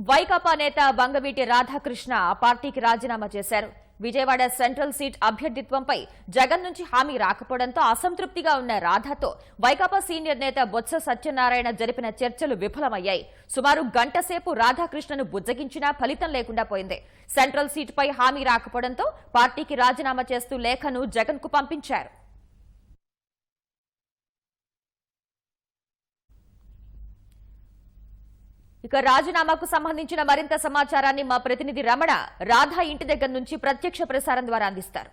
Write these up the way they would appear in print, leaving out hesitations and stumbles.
వైకాపా నేత బంగవీటి రాధాకృష్ణ పార్టీకి రాజీనామా చేశారు. విజయవాడ సెంట్రల్ సీట్ అభ్యర్థిత్వంపై జగన్ నుంచి హామీ రాకపోవడంతో అసంతృప్తిగా ఉన్న రాధాతో వైకాపా సీనియర్ నేత బొత్స సత్యనారాయణ జరిపిన చర్చలు విఫలమయ్యాయి. సుమారు గంట సేపు రాధాకృష్ణను బుజ్జగించినా ఫలితం లేకుండా పోయింది. సెంట్రల్ సీటుపై హామీ రాకపోవడంతో పార్టీకి రాజీనామా చేస్తూ లేఖను జగన్ కు పంపించారు. ఇక రాజీనామాకు సంబంధించిన మరింత సమాచారాన్ని మా ప్రతినిధి రమణ రాధా ఇంటి దగ్గర నుంచి ప్రత్యక్ష ప్రసారం ద్వారా అందిస్తారు.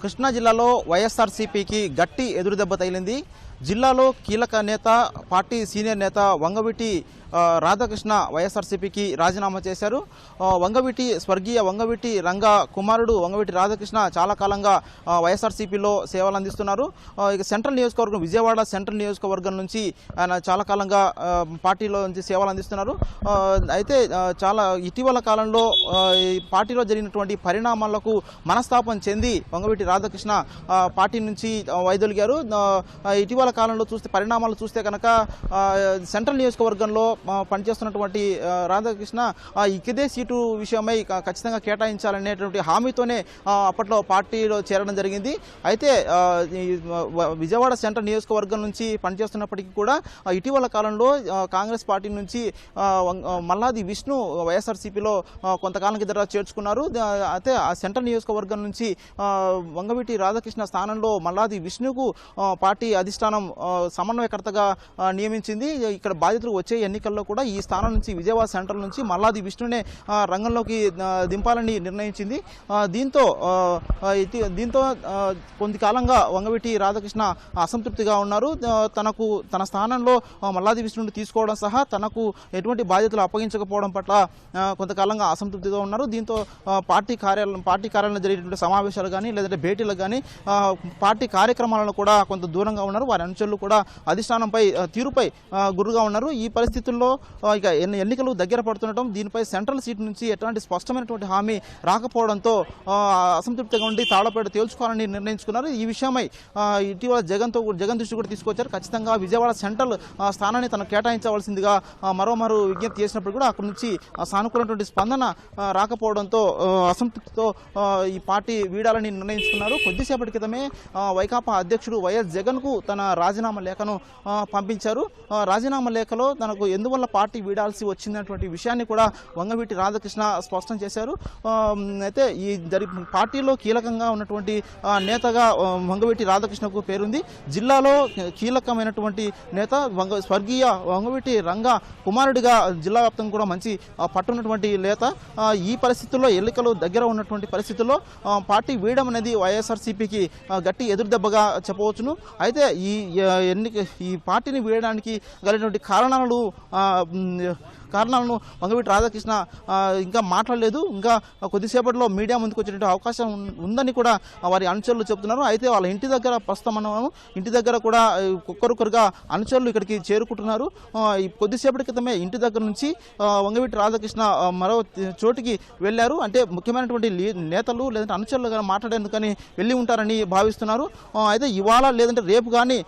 కృష్ణా జిల్లాలో వైఎస్ఆర్సీపీకి గట్టి ఎదురుదెబ్బ తగిలింది. జిల్లాలో కీలక నేత, పార్టీ సీనియర్ నేత వంగవీటి రాధాకృష్ణ వైఎస్ఆర్సీపీకి రాజీనామా చేశారు. స్వర్గీయ వంగవీటి రంగా కుమారుడు వంగవీటి రాధాకృష్ణ చాలా కాలంగా వైఎస్ఆర్సీపీలో సేవలు అందిస్తున్నారు. ఇక సెంట్రల్ నియోజకవర్గం విజయవాడ సెంట్రల్ నియోజకవర్గం నుంచి ఆయన చాలా కాలంగా పార్టీలో నుంచి సేవలు అందిస్తున్నారు. అయితే చాలా ఇటీవల కాలంలో ఈ పార్టీలో జరిగినటువంటి పరిణామాలకు మనస్తాపం చెంది వంగవీటి రాధాకృష్ణ పార్టీ నుంచి వైదొలిగారు. ఇటీవల కాలంలో పరిణామాలు చూస్తే కనుక సెంట్రల్ నియోజకవర్గంలో పనిచేస్తున్నటువంటి రాధాకృష్ణ ఇదే సీటు విషయమై ఖచ్చితంగా కేటాయించాలనేటువంటి హామీతోనే అప్పట్లో పార్టీలో చేరడం జరిగింది. అయితే విజయవాడ సెంట్రల్ నియోజకవర్గం నుంచి పనిచేస్తున్నప్పటికీ కూడా ఇటీవల కాలంలో కాంగ్రెస్ పార్టీ నుంచి మల్లాది విష్ణు వైఎస్ఆర్సీపీలో కొంతకాలం కింద చేర్చుకున్నారు. అయితే ఆ సెంట్రల్ నియోజకవర్గం నుంచి వంగవీటి రాధాకృష్ణ స్థానంలో మల్లాది విష్ణుకు పార్టీ అధిష్టానం సమన్వయకర్తగా నియమించింది. ఇక్కడ బాధితులు వచ్చే ఎన్నికల్లో కూడా ఈ స్థానం నుంచి విజయవాడ సెంట్రల్ నుంచి మల్లాది విష్ణునే రంగంలోకి దింపాలని నిర్ణయించింది. దీంతో కొంతకాలంగా వంగవీటి రాధాకృష్ణ అసంతృప్తిగా ఉన్నారు. తన స్థానంలో మల్లాది విష్ణుని తీసుకోవడం సహా తనకు ఎటువంటి బాధ్యతలు అప్పగించకపోవడం పట్ల కొంతకాలంగా అసంతృప్తిగా ఉన్నారు. దీంతో పార్టీ కార్యాలయంలో జరిగేటువంటి సమావేశాలు కానీ లేదంటే భేటీలకు కానీ పార్టీ కార్యక్రమాలను కూడా కొంత దూరంగా ఉన్నారు. వారి అనుచరులు కూడా అధిష్టానంపై తీరుపై గురుగా ఉన్నారు. ఈ పరిస్థితుల్లో ఇక ఎన్నికలు దగ్గర పడుతుండటం, దీనిపై సెంట్రల్ సీట్ నుంచి ఎటువంటి స్పష్టమైనటువంటి హామీ రాకపోవడంతో అసంతృప్తిగా ఉండి తాళపేట తేల్చుకోవాలని నిర్ణయించుకున్నారు. ఈ విషయమై ఇటీవల జగన్ దృష్టి కూడా తీసుకొచ్చారు. ఖచ్చితంగా విజయవాడ సెంట్రల్ స్థానాన్ని తను కేటాయించవలసిందిగా మరోమారు విజ్ఞప్తి చేసినప్పుడు కూడా అక్కడి నుంచి సానుకూలమైనటువంటి స్పందన రాకపోవడంతో అసంతృప్తితో ఈ పార్టీ వీడాలని నిర్ణయించుకున్నారు. కొద్దిసేపటి క్రితమే వైకాపా అధ్యక్షుడు వైఎస్ జగన్కు తన రాజీనామా లేఖను పంపించారు. రాజీనామా లేఖలో తనకు ఎందువల్ల పార్టీ వీడాల్సి వచ్చిందనేటువంటి విషయాన్ని కూడా వంగవీటి రాధాకృష్ణ స్పష్టం చేశారు. అయితే ఈ పార్టీలో కీలకంగా ఉన్నటువంటి నేతగా వంగవీటి రాధాకృష్ణకు పేరుంది. జిల్లాలో కీలకమైనటువంటి నేత స్వర్గీయ వంగవీటి రంగా కుమారుడిగా జిల్లా వ్యాప్తంగా కూడా మంచి పట్టున్నటువంటి నేత. ఈ పరిస్థితుల్లో ఎన్నికలు దగ్గర ఉన్నటువంటి పరిస్థితుల్లో పార్టీ వీయడం అనేది వైఎస్ఆర్సీపీకి గట్టి ఎదురుదెబ్బగా చెప్పవచ్చును. అయితే ఈ పార్టీని వీయడానికి కలిగినటువంటి కారణాలను వంగవీటి రాధాకృష్ణ ఇంకా మాట్లాడలేదు. ఇంకా కొద్దిసేపట్లో మీడియా ముందుకు వచ్చేటువంటి అవకాశం ఉందని కూడా వారి అనుచరులు చెబుతున్నారు. అయితే వాళ్ళ ఇంటి దగ్గర ప్రస్తుతం మనము ఇంటి దగ్గర కూడా ఒక్కొక్కరుగా అనుచరులు ఇక్కడికి చేరుకుంటున్నారు. కొద్దిసేపటి క్రితమే ఇంటి దగ్గర నుంచి వంగవీటి రాధాకృష్ణ మరో చోటికి వెళ్ళారు. అంటే ముఖ్యమైనటువంటి నేతలు లేదంటే అనుచరులు మాట్లాడేందుకని వెళ్ళి ఉంటారని భావిస్తున్నారు. అయితే ఇవాళ లేదంటే రేపు కానీ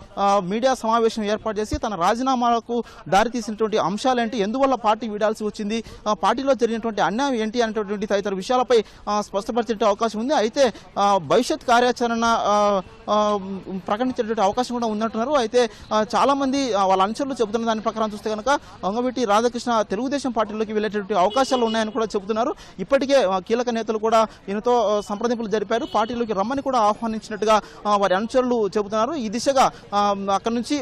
మీడియా సమావేశం ఏర్పాటు చేసి తన రాజీనామాలకు దారితీసినటువంటి అంశాలేంటి, ఎందువల్ల పార్టీ వీడాల్సి వచ్చింది, పార్టీలో జరిగినటువంటి అన్యాయం ఏంటి అనేటువంటి తదితర విషయాలపై స్పష్టపరిచే అవకాశం ఉంది. అయితే భవిష్యత్ కార్యాచరణ ప్రకటించేటువంటి అవకాశం కూడా ఉన్నట్టున్నారు. అయితే చాలామంది వాళ్ళ అనుచరులు చెబుతున్న దాని ప్రకారం చూస్తే కనుక వంగవీటి రాధాకృష్ణ తెలుగుదేశం పార్టీలోకి వెళ్ళేటువంటి అవకాశాలు ఉన్నాయని కూడా చెబుతున్నారు. ఇప్పటికే కీలక నేతలు కూడా ఈయనతో సంప్రదింపులు జరిపారు. పార్టీలోకి రమ్మని కూడా ఆహ్వానించినట్టుగా వారి అనుచరులు చెబుతున్నారు. ఈ దిశగా అక్కడ నుంచి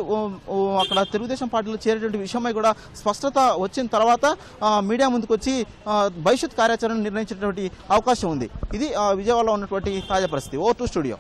అక్కడ తెలుగుదేశం పార్టీలో చేరేటువంటి విషయమై కూడా స్పష్టత వచ్చిన తర్వాత మీడియా ముందుకు వచ్చి భవిష్యత్ కార్యాచరణ నిర్ణయించేటువంటి అవకాశం ఉంది. ఇది విజయవాడలో ఉన్నటువంటి తాజా పరిస్థితి. Over to studio.